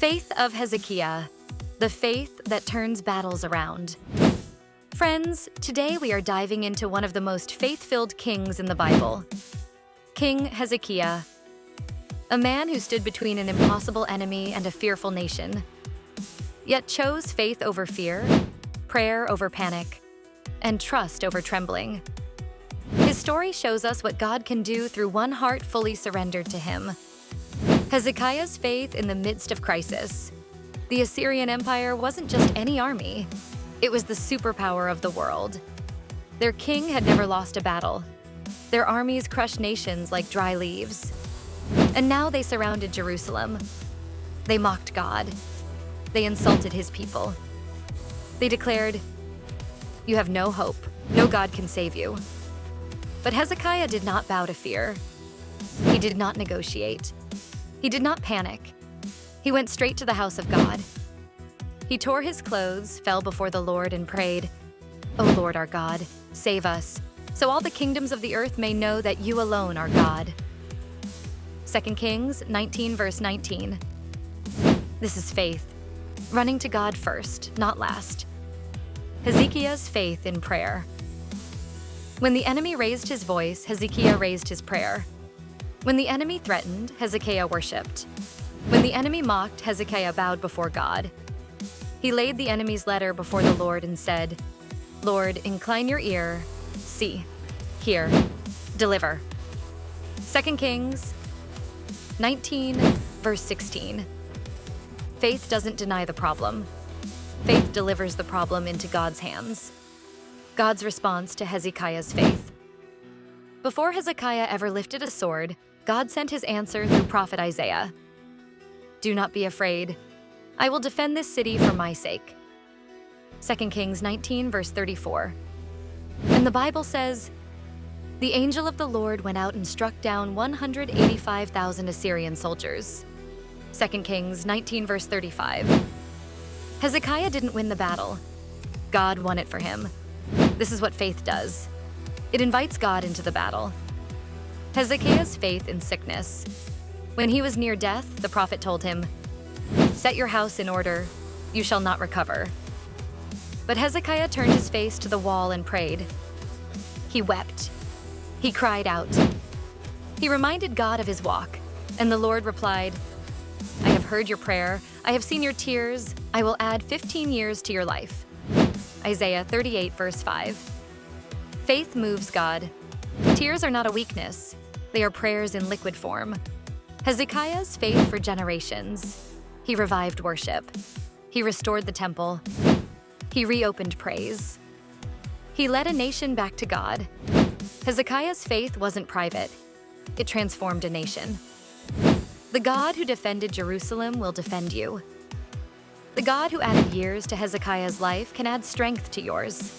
Faith of Hezekiah, the faith that turns battles around. Friends, today we are diving into one of the most faith-filled kings in the Bible, King Hezekiah, a man who stood between an impossible enemy and a fearful nation, yet chose faith over fear, prayer over panic, and trust over trembling. His story shows us what God can do through one heart fully surrendered to Him. Hezekiah's faith in the midst of crisis. The Assyrian Empire wasn't just any army. It was the superpower of the world. Their king had never lost a battle. Their armies crushed nations like dry leaves. And now they surrounded Jerusalem. They mocked God. They insulted His people. They declared, "You have no hope. No God can save you." But Hezekiah did not bow to fear. He did not negotiate. He did not panic. He went straight to the house of God. He tore his clothes, fell before the Lord, and prayed, "O Lord our God, save us, so all the kingdoms of the earth may know that You alone are God." 2 Kings 19, verse 19. This is faith, running to God first, not last. Hezekiah's faith in prayer. When the enemy raised his voice, Hezekiah raised his prayer. When the enemy threatened, Hezekiah worshipped. When the enemy mocked, Hezekiah bowed before God. He laid the enemy's letter before the Lord and said, "Lord, incline Your ear, see, hear, deliver." 2 Kings 19, verse 16. Faith doesn't deny the problem. Faith delivers the problem into God's hands. God's response to Hezekiah's faith. Before Hezekiah ever lifted a sword, God sent His answer through prophet Isaiah. "Do not be afraid. I will defend this city for My sake." 2 Kings 19, verse 34. And the Bible says, "The angel of the Lord went out and struck down 185,000 Assyrian soldiers." 2 Kings 19, verse 35. Hezekiah didn't win the battle. God won it for him. This is what faith does. It invites God into the battle. Hezekiah's faith in sickness. When he was near death, the prophet told him, "Set your house in order, you shall not recover." But Hezekiah turned his face to the wall and prayed. He wept. He cried out. He reminded God of his walk, and the Lord replied, "I have heard your prayer. I have seen your tears. I will add 15 years to your life." Isaiah 38, verse 5. Faith moves God. Tears are not a weakness. They are prayers in liquid form. Hezekiah's faith for generations. He revived worship. He restored the temple. He reopened praise. He led a nation back to God. Hezekiah's faith wasn't private. It transformed a nation. The God who defended Jerusalem will defend you. The God who added years to Hezekiah's life can add strength to yours.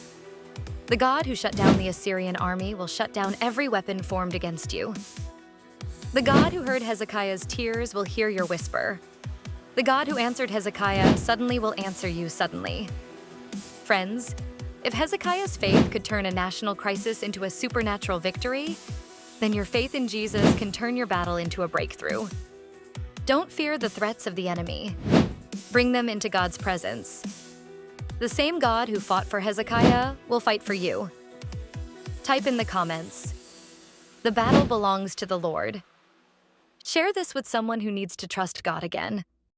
The God who shut down the Assyrian army will shut down every weapon formed against you. The God who heard Hezekiah's tears will hear your whisper. The God who answered Hezekiah suddenly will answer you suddenly. Friends, if Hezekiah's faith could turn a national crisis into a supernatural victory, then your faith in Jesus can turn your battle into a breakthrough. Don't fear the threats of the enemy. Bring them into God's presence. The same God who fought for Hezekiah will fight for you. Type in the comments, "The battle belongs to the Lord." Share this with someone who needs to trust God again.